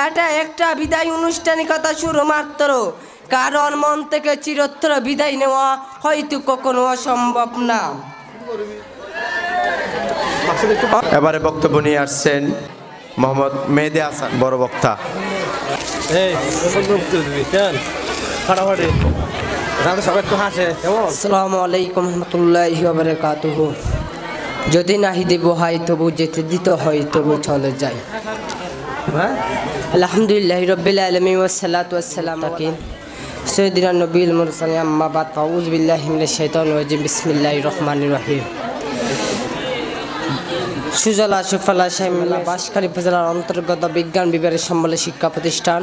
এটা একটা বিদায় আনুষ্ঠানিকতা শুধুমাত্র, কারণ মন থেকে চিরতর বিদায় নেওয়া হয়তো কখনো সম্ভব না। এবারে বক্তব্য নিয়ে আসছেন মোহাম্মদ মেহেদী হাসান, বড় বক্তা। আসসালামু আলাইকুম রহমতুল্লাহি ওয়া বারাকাতুহু। যদি নাহি দেব হয় তবু যেতে দিতে হয় তবু চলে যায়। আলহামদুলিল্লাহি রাব্বিল আলামিন ওয়াস সালাতু ওয়াস সালাম আলা সাইয়্যিদিনা নবিয়্যিল মুরসালিন আম্মা বাদ ফাউযু বিল্লাহি মিনাশ শাইতানির রাজিম বিসমিল্লাহির রহমানির রহিম। সুজলা সুফলা শামিলা বাঁশখালী উপজেলার অন্তর্গত বিজ্ঞান বিভাগের সম্বলে শিক্ষা প্রতিষ্ঠান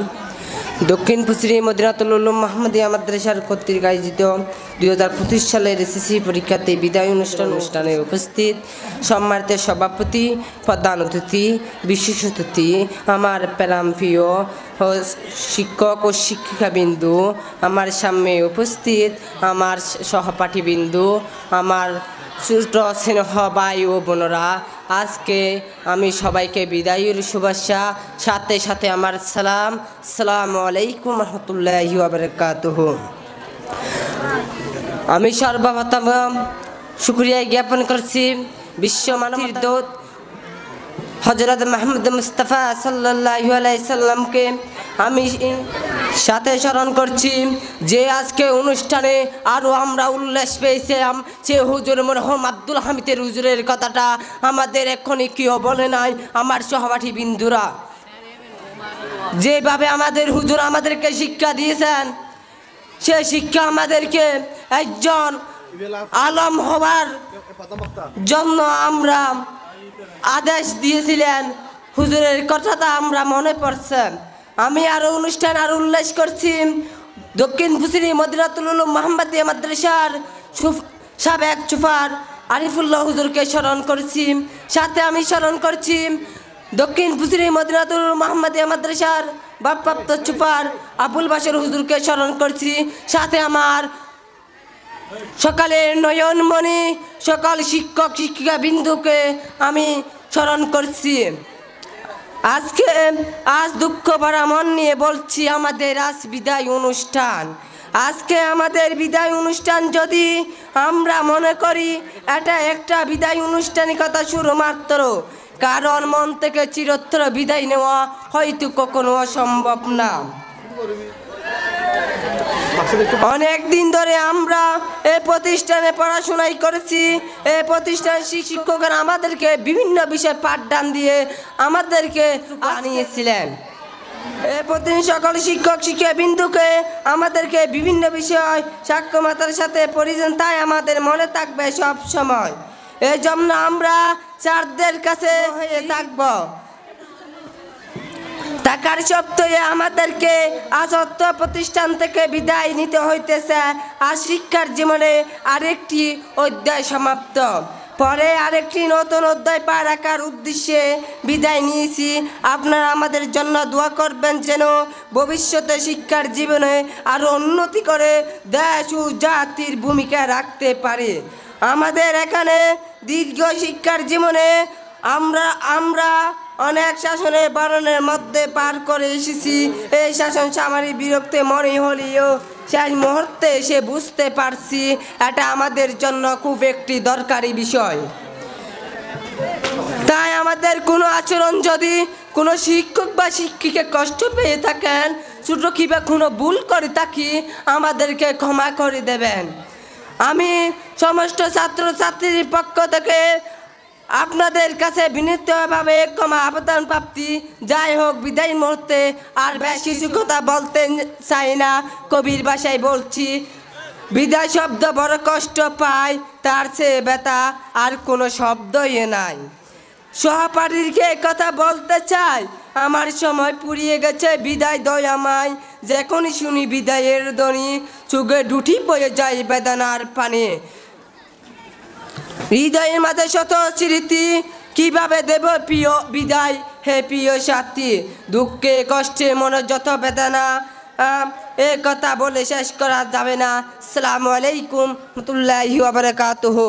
দক্ষিণ পুশ্রী মদিনাতুল উলুম মাহমুদিয়া মাদ্রাসার কর্তৃক আয়োজিত 2025 সালের এসএসসি পরীক্ষার্থী বিদায় অনুষ্ঠানে উপস্থিত সম্মানিত সভাপতি, প্রধান অতিথি, বিশেষ অতিথি, আমার প্রাণপ্রিয় শিক্ষক ও শিক্ষিকাবিন্দু, আমার সামনে উপস্থিত আমার সহপাঠীবিন্দু, আমার ছোট স্নেহ ভাই ও বোনরা, আজকে আমি সবাইকে বিদায়ের শুভেচ্ছা, সাথে সাথে আমার সালাম, আসসালামু আলাইকুম রহমতুল্লাহি ওয়া বারাকাতুহু। আমি সর্বপ্রথম শুকরিয়া জ্ঞাপন করছি বিশ্ব মানবতার দূত হযরত মুহাম্মদ মুস্তাফা সাল্লাল্লাহু আলাইহি সাল্লামকে আমি সাথে স্মরণ করছি যে আজকে অনুষ্ঠানে আরও আমরা উল্লাস পেয়েছিলাম সে হুজুর মরহুম আব্দুল হামিদের হুজুরের কথাটা আমাদের এক্ষুনি কেউ বলে নাই। আমার সহপাঠী বিন্দুরা, যেভাবে আমাদের হুজুর আমাদেরকে শিক্ষা দিয়েছেন, সে শিক্ষা আমাদেরকে একজন আলম হবার জন্য আমরা আদেশ দিয়েছিলেন, হুজুরের কথাটা আমরা মনে পড়ছে। আমি আরও অনুষ্ঠান আরও উল্লেখ করছি দক্ষিণ পুশ্রী মদিনাতুল উলুম মাহমুদিয়া মাদ্রাসার সাবেক সুপার আরিফুল্লাহ হুজুরকে স্মরণ করছি, সাথে আমি স্মরণ করছি দক্ষিণ পুশ্রী মদিনাতুল উলুম মাহমুদিয়া মাদ্রাসার ভারপ্রাপ্ত সুপার আবুল বাশর হুজুরকে স্মরণ করছি, সাথে আমার সকালের নয়নমণি সকল শিক্ষক শিক্ষিকা বিন্দুকে আমি স্মরণ করছি। আজ দুঃখ ভরা মন নিয়ে বলছি আমাদের আজ বিদায় অনুষ্ঠান। আজকে আমাদের বিদায় অনুষ্ঠান যদি আমরা মনে করি এটা একটা বিদায় আনুষ্ঠানিকতা শুধুমাত্র, কারণ মন থেকে চিরতর বিদায় নেওয়া হয়তো কখনো সম্ভব না। অনেক দিন ধরে আমরা এই প্রতিষ্ঠানে পড়াশোনাই করেছি। এই প্রতিষ্ঠানের শিক্ষকরা আমাদেরকে বিভিন্ন বিষয়ে পাঠদান দিয়ে আমাদেরকে আনিয়েছিলেন। এই প্রতিদিন সকল শিক্ষক শিক্ষা বিন্দুকে আমাদেরকে বিভিন্ন বিষয় সাক্ষ্যমাতার সাথে পরিজন, তাই আমাদের মনে থাকবে সব সময়। এই জন্য আমরা স্যারদের কাছে হয়ে থাকব। টাকার সপ্তাহে আমাদেরকে আজ অর্থ প্রতিষ্ঠান থেকে বিদায় নিতে হইতেছে। আর শিক্ষার জীবনে আরেকটি অধ্যায় সমাপ্ত, পরে আরেকটি নতুন অধ্যায় পা রাখার উদ্দেশ্যে বিদায় নিয়েছি। আপনারা আমাদের জন্য দোয়া করবেন যেন ভবিষ্যতে শিক্ষার জীবনে আরও উন্নতি করে দেশ ও জাতির ভূমিকা রাখতে পারে। আমাদের এখানে দীর্ঘ শিক্ষার জীবনে আমরা অনেক শাসনের বারণের মধ্যে পার করে এসেছি। এই শাসন সামরিক বিরক্তি মনে হলেও সেই মুহূর্তে এসে বুঝতে পারছি এটা আমাদের জন্য খুব একটি দরকারি বিষয়। তাই আমাদের কোনো আচরণ যদি কোনো শিক্ষক বা শিক্ষিকা কষ্ট পেয়ে থাকেন, ছোট কিংবা কোনো ভুল করে থাকি, আমাদেরকে ক্ষমা করে দেবেন। আমি সমস্ত ছাত্রছাত্রীর পক্ষ থেকে আপনাদের কাছে বিনীতভাবে ক্ষমা আবেদন প্রাপ্তি। যাই হোক, বিদায় মুহূর্তে আর বেশ কিছু কথা বলতে চাই না, কবির ভাষায় বলছি, বিদায় শব্দ বড় কষ্ট পায়, তার চেয়ে ব্যথা আর কোনো শব্দই নাই। সহপাঠীকে কথা বলতে চাই, আমার সময় পুড়িয়ে গেছে, বিদায় দয় আমায়। যখনই শুনি বিদায়ের ধ্বনি, চোখে ডুটি বয়ে যায় বেদনার পানি। হৃদয়ের মাঝে শত স্মৃতি, কিভাবে দেব প্রিয় বিদায় হে প্রিয় সাথী। দুঃখে কষ্টে মনে যত বেদনা, এ কথা বলে শেষ করা যাবে না। আসসালামু আলাইকুম রহমতুল্লাহি ওয়া বারাকাতুহু।